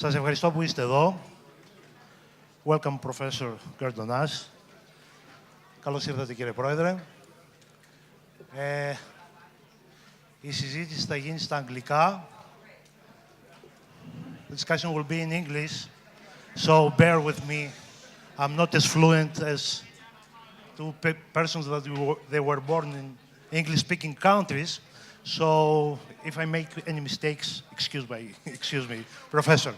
Σας ευχαριστώ που είστε εδώ. Welcome, Professor Garton. Καλώς ήρθατε, κύριε Πρόεδρε. Η συζήτηση θα γίνει στα αγγλικά. The discussion will be in English, so bear with me. I'm not as fluent as two persons that they were born in English-speaking countries, so if I make any mistakes, excuse me, Professor.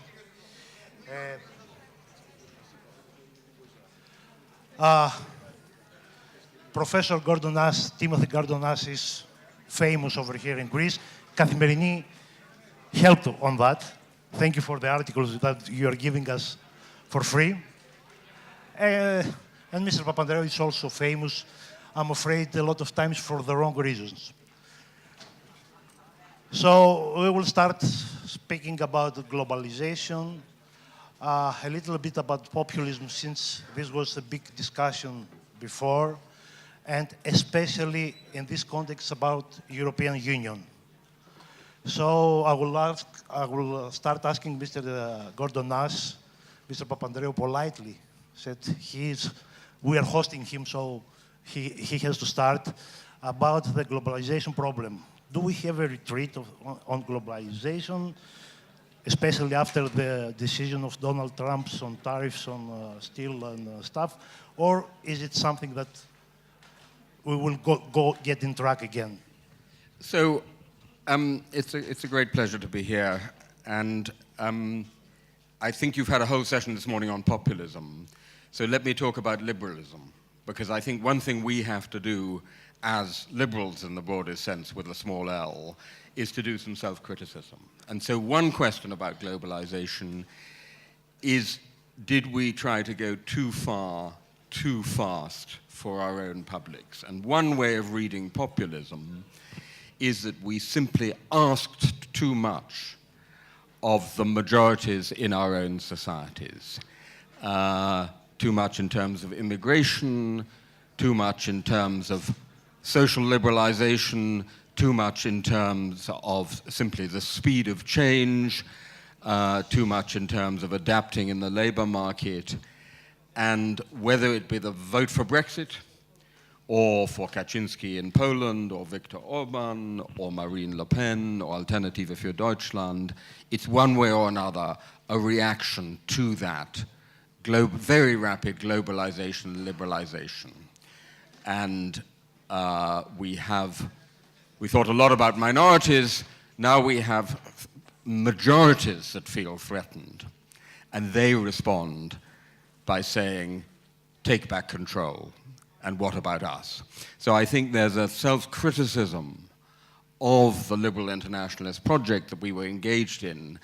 Professor Timothy Garton is famous over here in Greece. Kathimerini helped on that. Thank you for the articles that you are giving us for free. And Mr. Papandreou is also famous, I'm afraid, a lot of times for the wrong reasons. So we will start speaking about globalization, a little bit about populism, since this was a big discussion before, and especially in this context about European Union. So I will start asking Mr. Garton, Mr. Papandreou politely said we are hosting him, so he has to start, about the globalization problem. Do we have a retreat on globalization, especially after the decision of Donald Trump on tariffs on steel and stuff, or is it something that we will get in track again? So it's a great pleasure to be here, and I think you've had a whole session this morning on populism. So let me talk about liberalism, because I think one thing we have to do as liberals in the broadest sense with a small L is to do some self-criticism. And so one question about globalization is, did we try to go too far, too fast for our own publics? And one way of reading populism is that we simply asked too much of the majorities in our own societies. Too much in terms of immigration, too much in terms of social liberalization, too much in terms of simply the speed of change, too much in terms of adapting in the labor market, and whether it be the vote for Brexit, or for Kaczynski in Poland, or Viktor Orban, or Marine Le Pen, or Alternative für Deutschland, it's one way or another a reaction to that very rapid globalization and liberalization. And we thought a lot about minorities, now we have majorities that feel threatened, and they respond by saying, take back control, and what about us? So I think there's a self-criticism of the liberal internationalist project that we were engaged in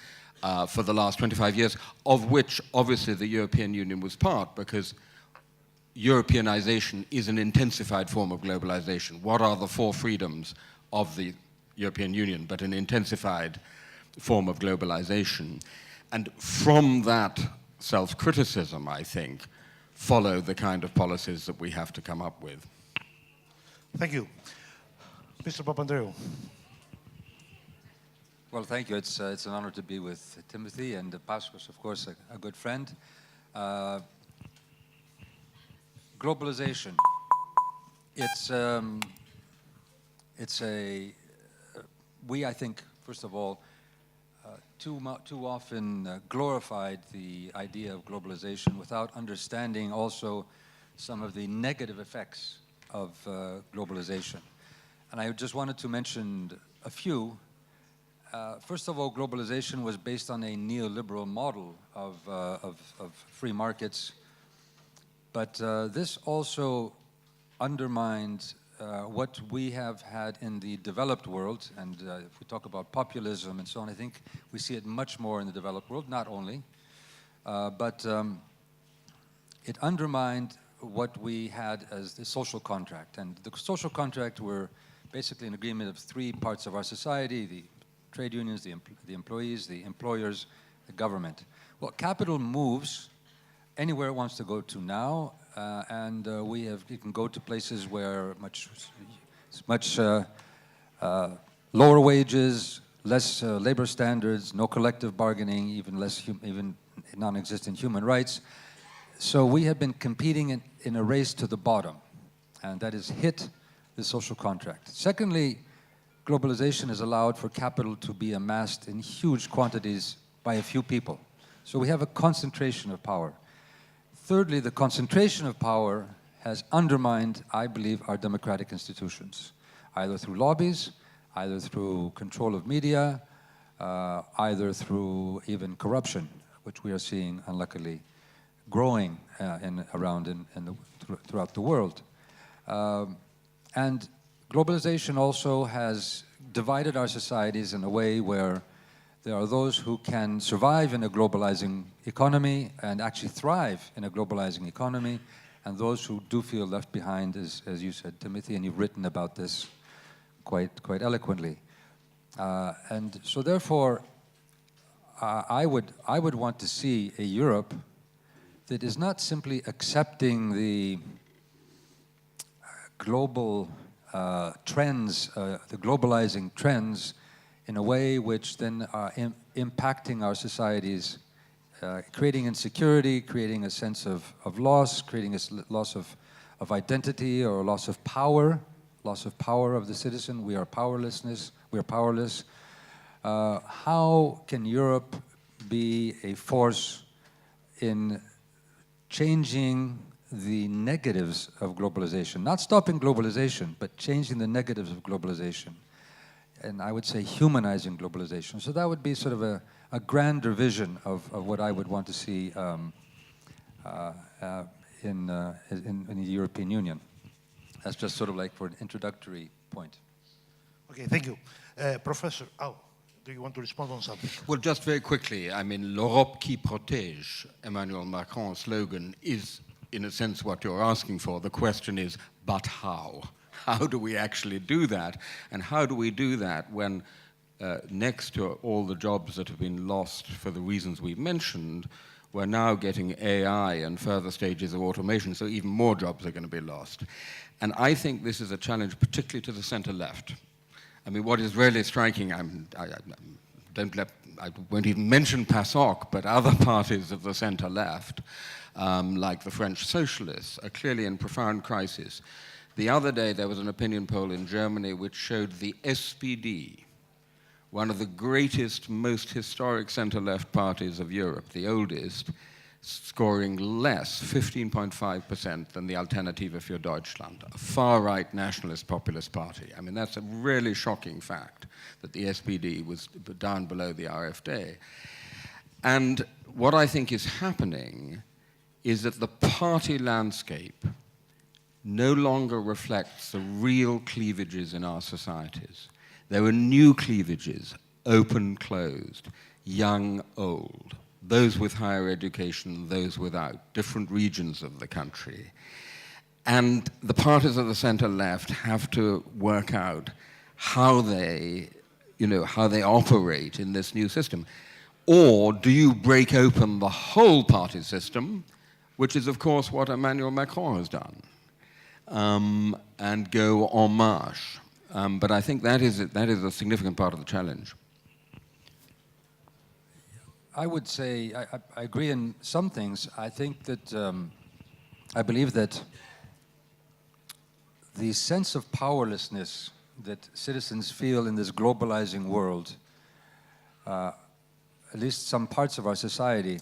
for the last 25 years, of which obviously the European Union was part, because Europeanization is an intensified form of globalization. What are the four freedoms of the European Union but an intensified form of globalization? And from that self-criticism, I think, follow the kind of policies that we have to come up with. Thank you. Mr. Papandreou. Well, thank you. It's an honor to be with Timothy and Paschos, of course, a good friend. Globalization. We, I think, first of all, too often glorified the idea of globalization without understanding also some of the negative effects of globalization. And I just wanted to mention a few. First of all, globalization was based on a neoliberal model of free markets, but this also undermined what we have had in the developed world, and if we talk about populism and so on, I think we see it much more in the developed world, not only, but it undermined what we had as the social contract. And the social contract were basically an agreement of three parts of our society: the trade unions, the employees, the employers, the government. Well, capital moves anywhere it wants to go to now, and you can go to places where much lower wages, less labor standards, no collective bargaining, even non-existent human rights. So we have been competing in a race to the bottom, and that has hit the social contract. Secondly, globalization has allowed for capital to be amassed in huge quantities by a few people. So we have a concentration of power. Thirdly, the concentration of power has undermined, I believe, our democratic institutions, either through lobbies, either through control of media, either through even corruption, which we are seeing, unluckily, growing throughout the world. And globalization also has divided our societies in a way where there are those who can survive in a globalizing economy and actually thrive in a globalizing economy, and those who do feel left behind, as you said, Timothy, and you've written about this quite eloquently. And so therefore, I would want to see a Europe that is not simply accepting the global trends, the globalizing trends, in a way which then are impacting our societies, creating insecurity, creating a sense of loss, creating a loss of identity or a loss of power of the citizen. We are powerless. How can Europe be a force in changing the negatives of globalization? Not stopping globalization, but changing the negatives of globalization. And I would say humanizing globalization. So that would be sort of a grander vision of what I would want to see in the European Union. That's just sort of like for an introductory point. Okay, thank you. Professor, do you want to respond on something? Well, just very quickly, I mean, l'Europe qui protège, Emmanuel Macron's slogan, is in a sense what you're asking for. The question is, but how? How do we actually do that? And how do we do that when next to all the jobs that have been lost for the reasons we've mentioned, we're now getting AI and further stages of automation, so even more jobs are going to be lost. And I think this is a challenge particularly to the center-left. I mean, what is really striking, I won't even mention Paschos, but other parties of the center-left, like the French socialists, are clearly in profound crisis. The other day, there was an opinion poll in Germany which showed the SPD, one of the greatest, most historic center-left parties of Europe, the oldest, scoring less, 15.5%, than the Alternative für Deutschland, a far-right nationalist populist party. I mean, that's a really shocking fact, that the SPD was down below the AfD. And what I think is happening is that the party landscape no longer reflects the real cleavages in our societies. There are new cleavages, open, closed, young, old, those with higher education, those without, different regions of the country. And the parties of the center-left have to work out how they operate in this new system. Or do you break open the whole party system, which is, of course, what Emmanuel Macron has done, and go en marche? But I think that is a significant part of the challenge. I would say I agree in some things. I think that I believe that the sense of powerlessness that citizens feel in this globalizing world, at least some parts of our society,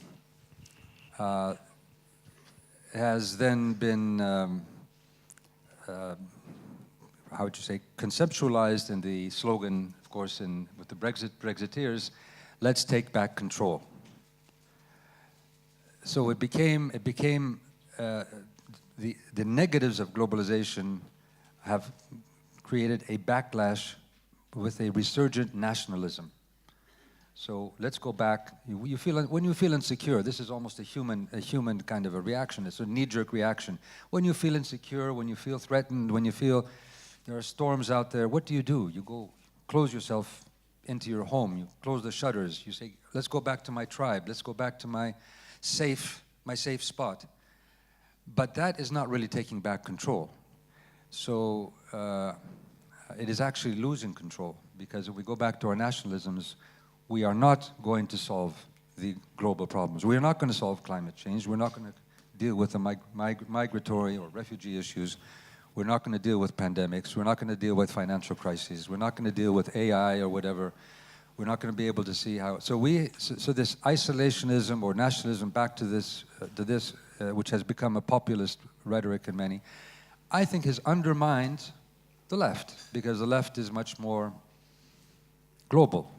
has then been, how would you say, conceptualized in the slogan, of course, with the Brexiteers, let's take back control. So it became the negatives of globalization have created a backlash with a resurgent nationalism. So let's go back. When you feel insecure, this is almost a human kind of a reaction. It's a knee-jerk reaction. When you feel insecure, when you feel threatened, when you feel there are storms out there, what do? You go close yourself into your home. You close the shutters. You say, let's go back to my tribe. Let's go back to my safe spot. But that is not really taking back control. So it is actually losing control. because if we go back to our nationalisms, we are not going to solve the global problems. We are not going to solve climate change. We're not going to deal with the migratory or refugee issues. We're not going to deal with pandemics. We're not going to deal with financial crises. We're not going to deal with AI or whatever. We're not going to be able to see how. So this isolationism or nationalism, back to this, which has become a populist rhetoric in many, I think has undermined the left, because the left is much more global,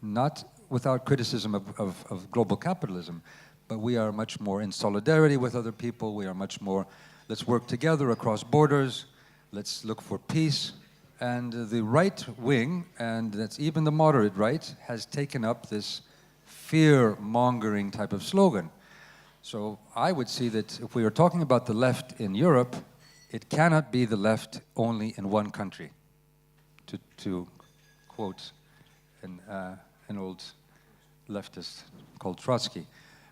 not without criticism of global capitalism, but we are much more in solidarity with other people. We are much more, let's work together across borders, let's look for peace. And the right wing, and that's even the moderate right, has taken up this fear-mongering type of slogan. So I would see that if we are talking about the left in Europe, it cannot be the left only in one country, to quote an old leftist called Trotsky.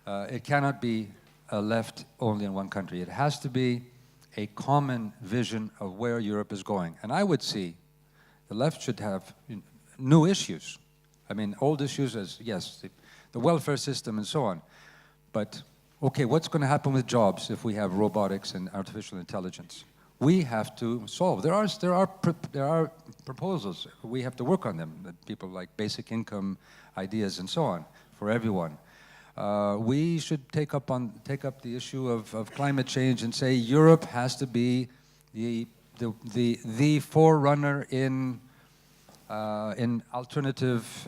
It cannot be a left only in one country. It has to be a common vision of where Europe is going. And I would see the left should have new issues. I mean, old issues as, yes, the welfare system and so on. But, okay, what's going to happen with jobs if we have robotics and artificial intelligence? We have to solve. There are proposals. We have to work on them. People like basic income ideas and so on for everyone. We should take up the issue of climate change and say Europe has to be the forerunner in alternative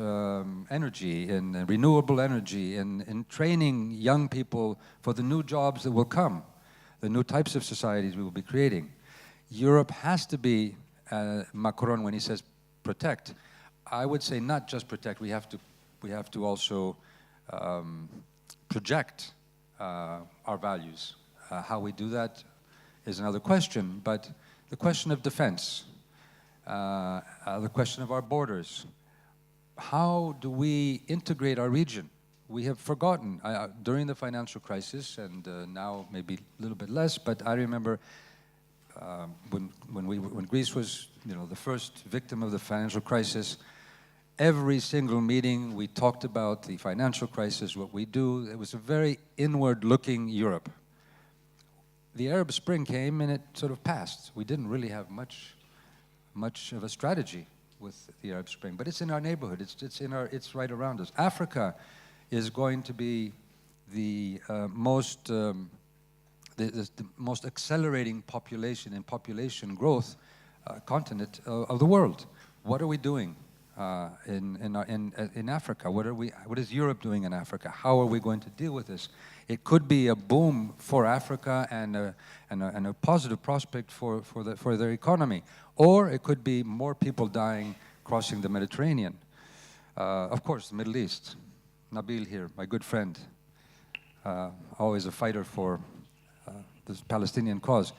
energy, in renewable energy, in training young people for the new jobs that will come, the new types of societies we will be creating. Europe has to be, Macron, when he says protect, I would say not just protect. We have to also project our values. How we do that is another question, but the question of defense, the question of our borders, how do we integrate our region? We have forgotten during the financial crisis, and now maybe a little bit less, but I remember when Greece was, the first victim of the financial crisis. Every single meeting, we talked about the financial crisis, what we do. It was a very inward-looking Europe. The Arab Spring came and it sort of passed. We didn't really have much of a strategy with the Arab Spring, but it's in our neighborhood. It's right around us. Africa is going to be the most accelerating population and population growth continent of the world. What are we doing in Africa? What is Europe doing in Africa? How are we going to deal with this? It could be a boom for Africa and a positive prospect for their economy, or it could be more people dying crossing the Mediterranean. Of course, the Middle East. Nabil here, my good friend, always a fighter for this Palestinian cause.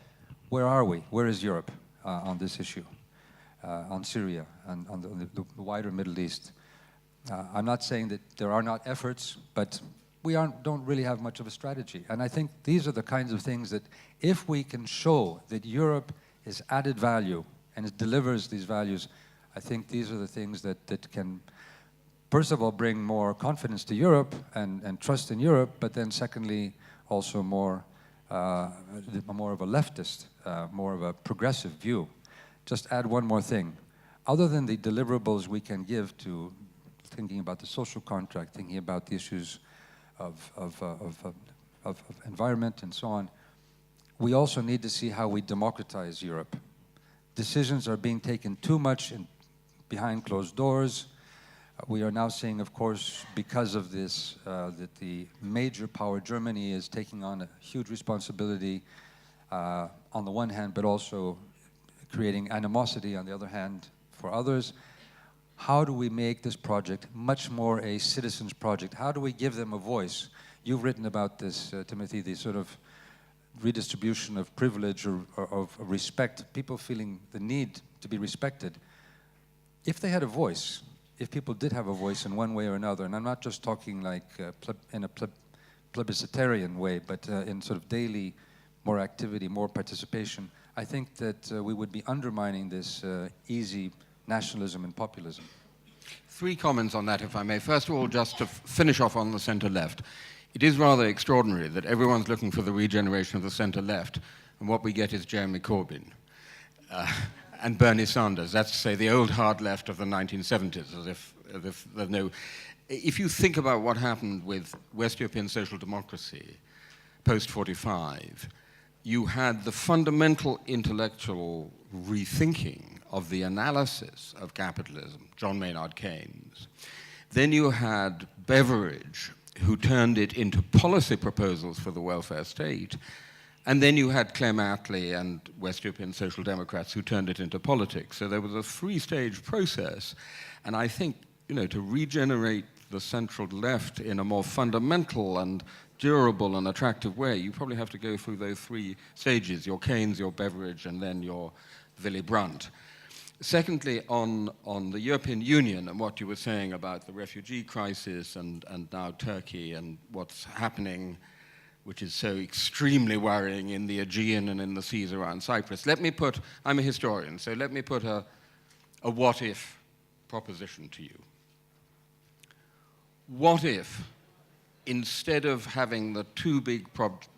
Where are we? Where is Europe on this issue? On Syria and on the wider Middle East. I'm not saying that there are not efforts, but we don't really have much of a strategy. And I think these are the kinds of things that if we can show that Europe is added value and it delivers these values, I think these are the things that can, first of all, bring more confidence to Europe and trust in Europe, but then secondly, also more of a leftist, more of a progressive view. Just add one more thing. Other than the deliverables we can give to thinking about the social contract, thinking about the issues of environment and so on, we also need to see how we democratize Europe. Decisions are being taken too much behind closed doors. We are now seeing, of course, because of this, that the major power, Germany, is taking on a huge responsibility on the one hand, but also creating animosity on the other hand for others. How do we make this project much more a citizens' project? How do we give them a voice? You've written about this, Timothy, the sort of redistribution of privilege or of respect, people feeling the need to be respected. If they had a voice, if people did have a voice in one way or another, and I'm not just talking like in a plebiscitarian way, but in sort of daily more activity, more participation, I think that we would be undermining this easy nationalism and populism. Three comments on that, if I may. First of all, just to finish off on the center-left. It is rather extraordinary that everyone's looking for the regeneration of the center-left, and what we get is Jeremy Corbyn and Bernie Sanders. That's to say, the old hard left of the 1970s, as if there's no... If you think about what happened with West European social democracy post-45, you had the fundamental intellectual rethinking of the analysis of capitalism, John Maynard Keynes. Then you had Beveridge, who turned it into policy proposals for the welfare state. And then you had Clem Attlee and West European Social Democrats who turned it into politics. So there was a three-stage process. And I think, to regenerate the central left in a more fundamental and durable and attractive way, you probably have to go through those three stages, your Keynes, your Beveridge, and then your Willy Brandt. Secondly, on the European Union and what you were saying about the refugee crisis and now Turkey and what's happening, which is so extremely worrying in the Aegean and in the seas around Cyprus. I'm a historian, so let me put a what-if proposition to you. What if, instead of having the two big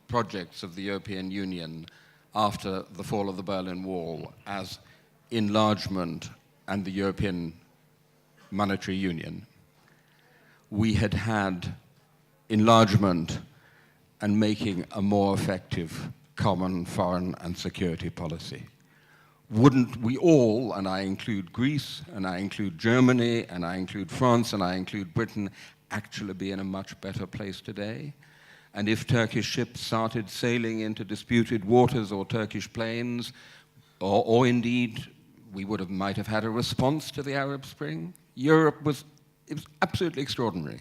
projects of the European Union after the fall of the Berlin Wall as enlargement and the European Monetary Union, we had had enlargement and making a more effective common foreign and security policy? Wouldn't we all, and I include Greece, and I include Germany, and I include France, and I include Britain, actually be in a much better place today? And if Turkish ships started sailing into disputed waters or Turkish planes, or indeed we might have had a response to the Arab Spring, it was absolutely extraordinary.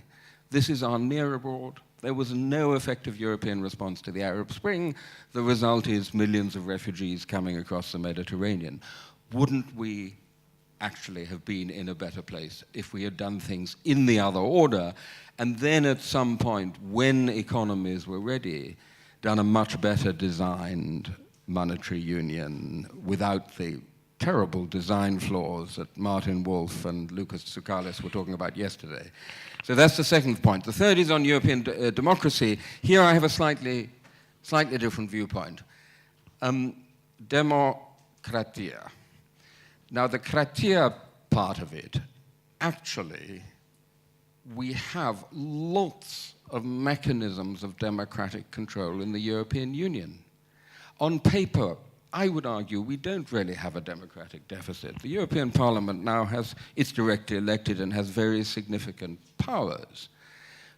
This is our near abroad. There was no effective European response to the Arab Spring. The result is millions of refugees coming across the Mediterranean. Wouldn't we actually have been in a better place if we had done things in the other order, and then at some point, when economies were ready, done a much better designed monetary union without the terrible design flaws that Martin Wolf and Lucas Tsoukalis were talking about yesterday? So that's the second point. The third is on European democracy. Here I have a slightly different viewpoint. Democratia. Now, the kratia part of it, actually, we have lots of mechanisms of democratic control in the European Union. On paper, I would argue we don't really have a democratic deficit. The European Parliament now it's directly elected and has very significant powers.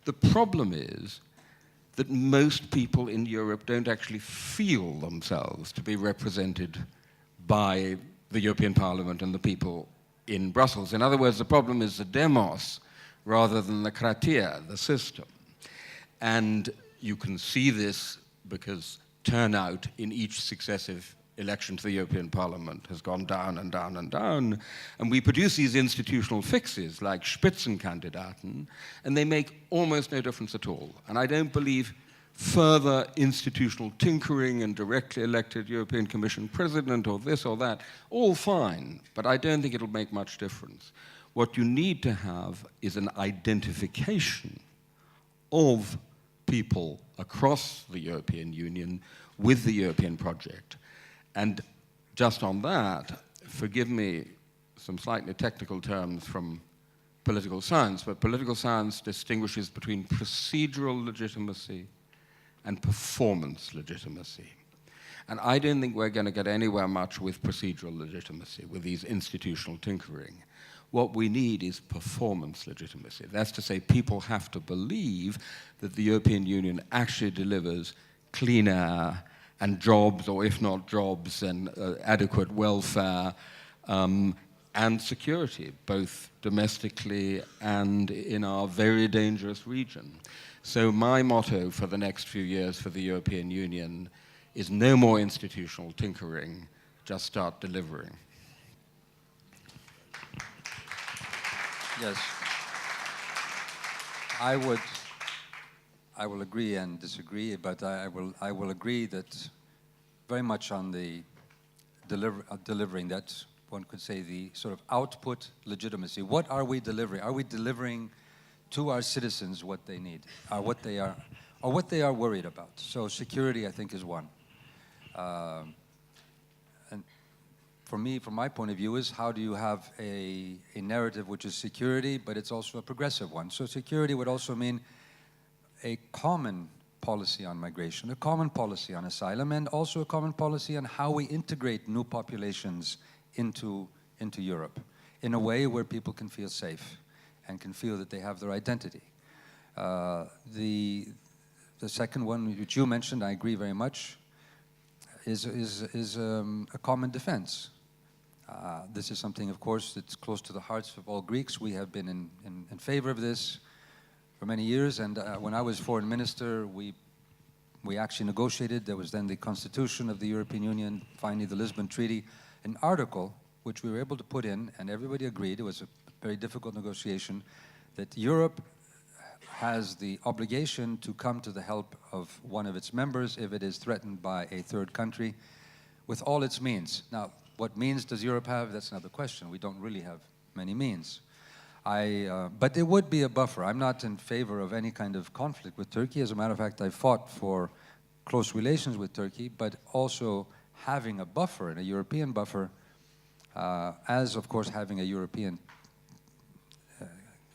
The problem is that most people in Europe don't actually feel themselves to be represented by the European Parliament and the people in Brussels. In other words, the problem is the demos rather than the kratia, the system. And you can see this because turnout in each successive election to the European Parliament has gone down and down and down. And we produce these institutional fixes like Spitzenkandidaten, and they make almost no difference at all. And I don't believe further institutional tinkering and directly elected European Commission president or this or that, all fine, but I don't think it'll make much difference. What you need to have is an identification of people across the European Union with the European project. And just on that, forgive me some slightly technical terms from political science, but political science distinguishes between procedural legitimacy and performance legitimacy. And I don't think we're going to get anywhere much with procedural legitimacy, with these institutional tinkering. What we need is performance legitimacy. That's to say, people have to believe that the European Union actually delivers clean air and jobs, or if not jobs, then adequate welfare and security, both domestically and in our very dangerous region. So my motto for the next few years for the European Union is no more institutional tinkering, just start delivering. Yes. I will agree and disagree, but I will agree that very much on the delivering that one could say, the sort of output legitimacy. What are we delivering? Are we delivering to our citizens what they need, what they are worried about? So security, I think, is one. And for me, from my point of view, is how do you have a narrative which is security, but it's also a progressive one. So security would also mean a common policy on migration, a common policy on asylum, and also a common policy on how we integrate new populations into Europe in a way where people can feel safe and can feel that they have their identity. The second one, which you mentioned, I agree very much, is a common defense. This is something, of course, that's close to the hearts of all Greeks. We have been in favor of this for many years, and when I was foreign minister, we actually negotiated. There was then the Constitution of the European Union, finally the Lisbon Treaty, an article which we were able to put in, and everybody agreed. It was a very difficult negotiation, that Europe has the obligation to come to the help of one of its members if it is threatened by a third country with all its means. Now, what means does Europe have? That's another question. We don't really have many means. But it would be a buffer. I'm not in favor of any kind of conflict with Turkey. As a matter of fact, I fought for close relations with Turkey, but also having a buffer, and a European buffer, as, of course, having a European,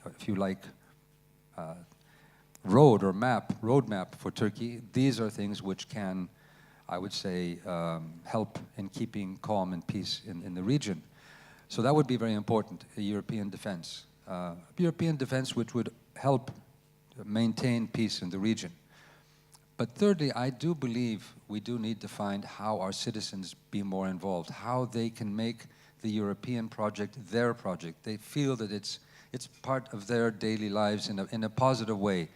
if you like, roadmap for Turkey. These are things which can, I would say, help in keeping calm and peace in the region. So that would be very important, a European defense. European defense which would help maintain peace in the region. But thirdly, I do believe we do need to find how our citizens be more involved, how they can make the European project their project. They feel that it's part of their daily lives in a positive way.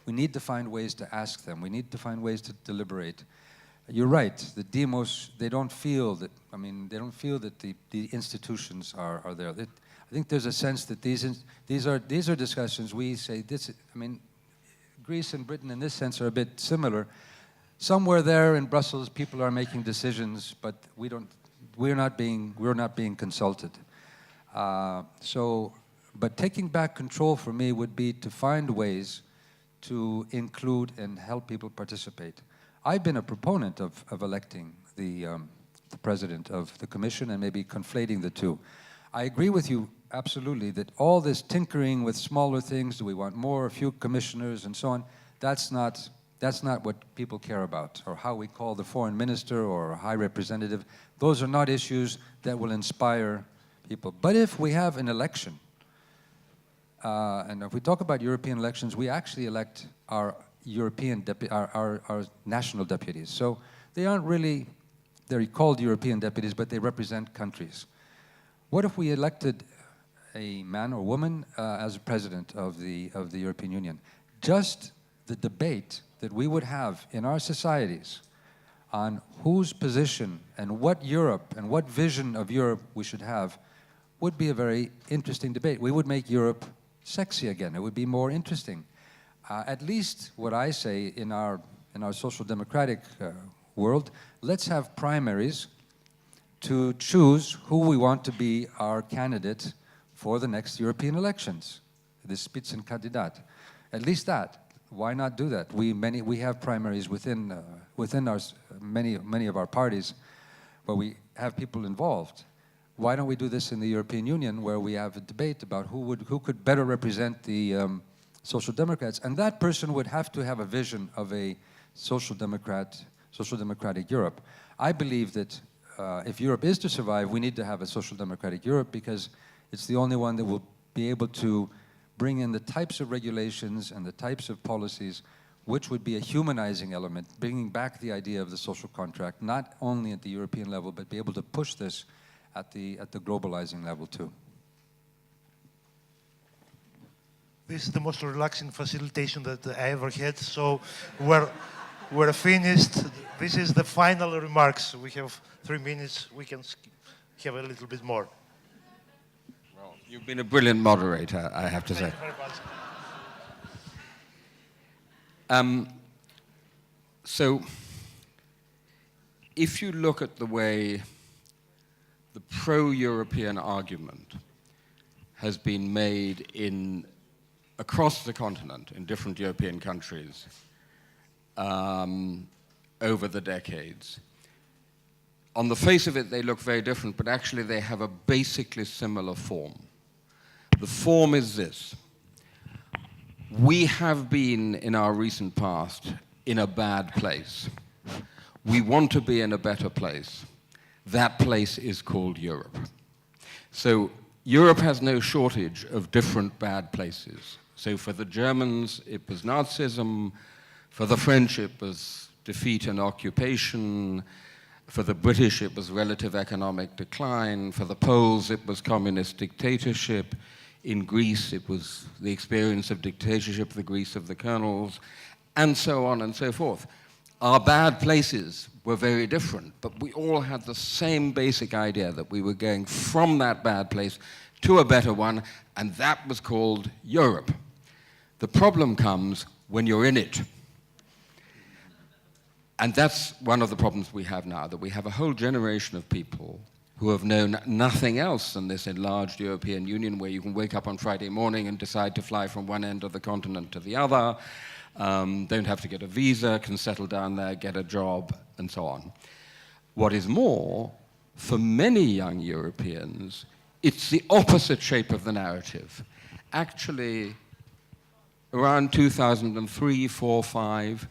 We need to find ways to ask them. We need to find ways to deliberate. You're right, the demos, they don't feel that, they don't feel that the institutions are there. I think there's a sense that these are discussions. We say this, Greece and Britain in this sense are a bit similar. Somewhere there in Brussels, people are making decisions, but we're not being consulted. But taking back control for me would be to find ways to include and help people participate. I've been a proponent of electing the president of the Commission and maybe conflating the two. I agree with you absolutely that all this tinkering with smaller things, do we want more, a few commissioners and so on, that's not what people care about, or how we call the foreign minister or high representative. Those are not issues that will inspire people. But if we have an election, and if we talk about European elections, we actually elect our our national deputies. So they aren't really, they're called European deputies, but they represent countries. What if we elected a man or woman as president of the European Union? Just the debate that we would have in our societies on whose position and what Europe and what vision of Europe we should have would be a very interesting debate. We would make Europe sexy again. It would be more interesting. At least what I say in our social democratic world, let's have primaries to choose who we want to be our candidate for the next European elections, the Spitzenkandidat. At least that. Why not do that? We have primaries within our many of our parties where we have people involved. Why don't we do this in the European Union, where we have a debate about who could better represent the Social Democrats, and that person would have to have a vision of a social democratic Europe. I believe that if Europe is to survive, we need to have a social democratic Europe, because it's the only one that will be able to bring in the types of regulations and the types of policies which would be a humanizing element, bringing back the idea of the social contract, not only at the European level, but be able to push this at the globalizing level too. This is the most relaxing facilitation that I ever had. So we're finished. This is the final remarks. We have 3 minutes. We can have a little bit more. Well, you've been a brilliant moderator, I have to say. Thank you very much. So, if you look at the way the pro-European argument has been made across the continent in different European countries over the decades. On the face of it, they look very different, but actually they have a basically similar form. The form is this. We have been, in our recent past, in a bad place. We want to be in a better place. That place is called Europe. So Europe has no shortage of different bad places. So for the Germans, it was Nazism. For the French, it was defeat and occupation. For the British, it was relative economic decline. For the Poles, it was communist dictatorship. In Greece, it was the experience of dictatorship, the Greece of the colonels, and so on and so forth. Our bad places were very different, but we all had the same basic idea that we were going from that bad place to a better one, and that was called Europe. The problem comes when you're in it. And that's one of the problems we have now, that we have a whole generation of people who have known nothing else than this enlarged European Union where you can wake up on Friday morning and decide to fly from one end of the continent to the other, don't have to get a visa, can settle down there, get a job, and so on. What is more, for many young Europeans, it's the opposite shape of the narrative. Actually, around 2003, 4, 5,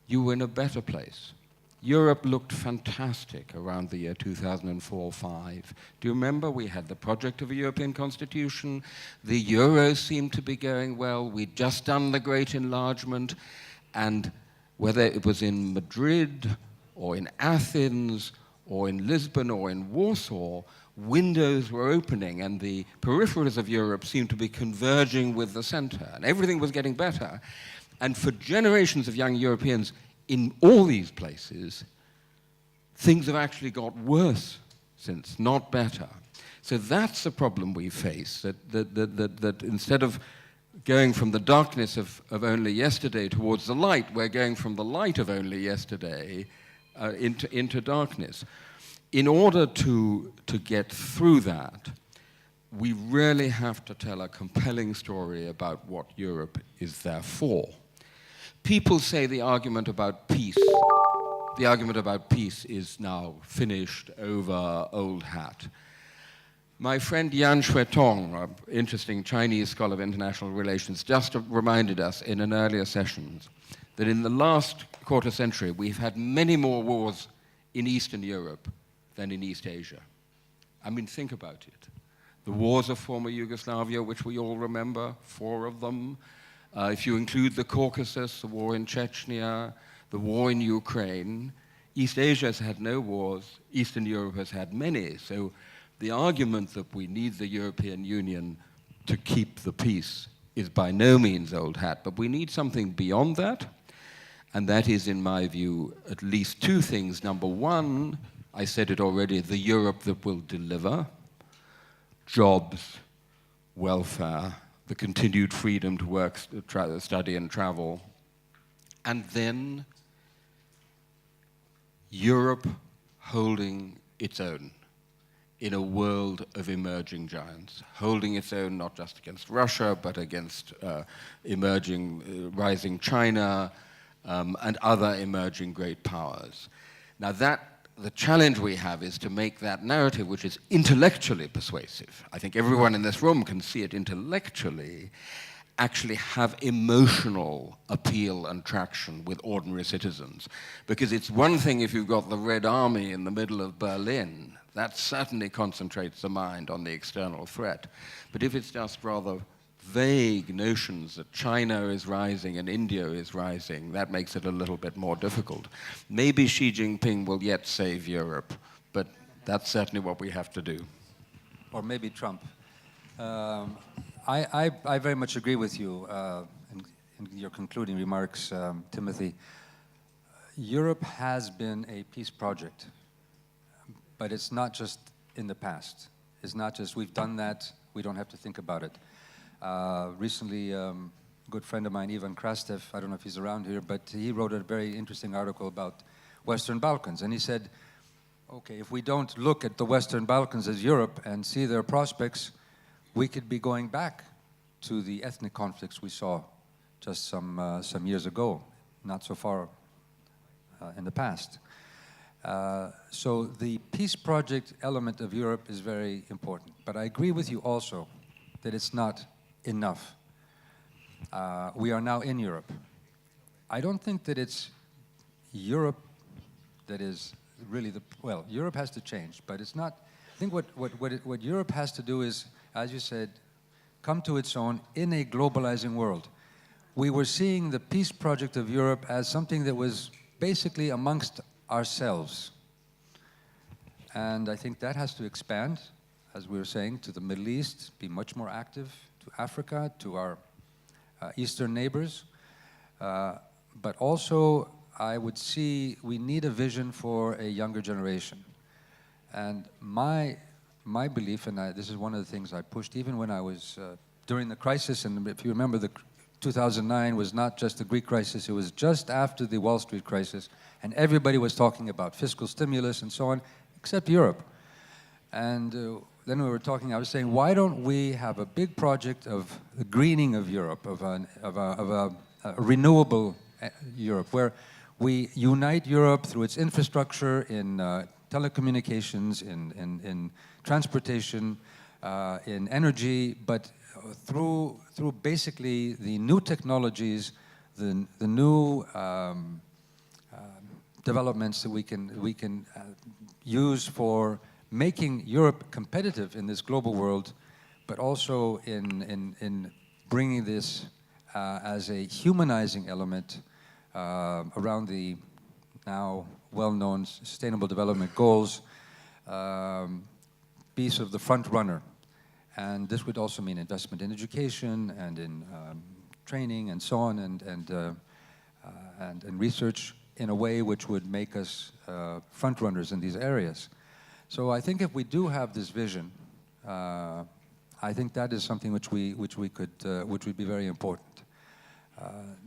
you were in a better place. Europe looked fantastic around the year 2004-5. Do you remember we had the project of a European constitution? The euro seemed to be going well. We'd just done the great enlargement. And whether it was in Madrid or in Athens or in Lisbon or in Warsaw, windows were opening and the peripheries of Europe seemed to be converging with the center. And everything was getting better. And for generations of young Europeans in all these places, things have actually got worse since, not better. So that's the problem we face, that instead of going from the darkness of only yesterday towards the light, we're going from the light of only yesterday into darkness. In order to get through that, we really have to tell a compelling story about what Europe is there for. People say the argument about peace is now finished, over, old hat. My friend Yan Xuetong, an interesting Chinese scholar of international relations, just reminded us in an earlier session that in the last quarter century we've had many more wars in Eastern Europe than in East Asia. I mean, think about it. The wars of former Yugoslavia, which we all remember, 4 of them. If you include the Caucasus, the war in Chechnya, the war in Ukraine, East Asia has had no wars, Eastern Europe has had many. So the argument that we need the European Union to keep the peace is by no means old hat, but we need something beyond that, and that is, in my view, at least 2 things. Number 1, I said it already, the Europe that will deliver jobs, welfare, the continued freedom to work, study, and travel. And then Europe holding its own in a world of emerging giants, holding its own not just against Russia, but against rising China and other emerging great powers. Now the challenge we have is to make that narrative, which is intellectually persuasive, I think everyone in this room can see it intellectually, actually have emotional appeal and traction with ordinary citizens. Because it's one thing if you've got the Red Army in the middle of Berlin, that certainly concentrates the mind on the external threat. But if it's just rather vague notions that China is rising and India is rising, that makes it a little bit more difficult. Maybe Xi Jinping will yet save Europe, but that's certainly what we have to do. Or maybe Trump. I very much agree with you in your concluding remarks, Timothy. Europe has been a peace project, but it's not just in the past. It's not just we've done that, we don't have to think about it. Recently, a good friend of mine, Ivan Krastev, I don't know if he's around here, but he wrote a very interesting article about Western Balkans, and he said, okay, if we don't look at the Western Balkans as Europe and see their prospects, we could be going back to the ethnic conflicts we saw just some years ago, not so far in the past. So the peace project element of Europe is very important. But I agree with you also that it's not enough. We are now in Europe. I don't think that it's Europe that is really well, Europe has to change, but it's not. I think what Europe has to do is, as you said, come to its own in a globalizing world. We were seeing the peace project of Europe as something that was basically amongst ourselves. And I think that has to expand, as we were saying, to the Middle East, be much more active, to Africa, to our eastern neighbors. But also, I would see we need a vision for a younger generation. And my belief, and this is one of the things I pushed even when I was during the crisis, and if you remember, the 2009 was not just the Greek crisis, it was just after the Wall Street crisis, and everybody was talking about fiscal stimulus and so on, except Europe. And then we were talking, I was saying, why don't we have a big project of the greening of Europe, of a renewable Europe, where we unite Europe through its infrastructure in telecommunications, in transportation, in energy, but through basically the new technologies, the new developments that we can use for making Europe competitive in this global world, but also in bringing this as a humanizing element around the now well-known Sustainable Development Goals, be sort of the front runner. And this would also mean investment in education and in training and so on, and research in a way which would make us front runners in these areas. So I think if we do have this vision, I think that is something which would be very important.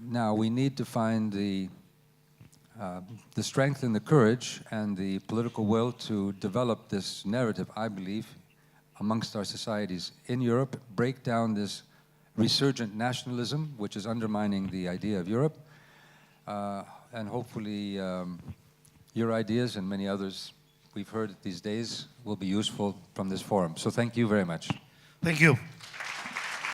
Now we need to find the strength and the courage and the political will to develop this narrative, I believe, amongst our societies in Europe, break down this resurgent nationalism, which is undermining the idea of Europe, and hopefully your ideas and many others we've heard these days will be useful from this forum. So thank you very much. Thank you.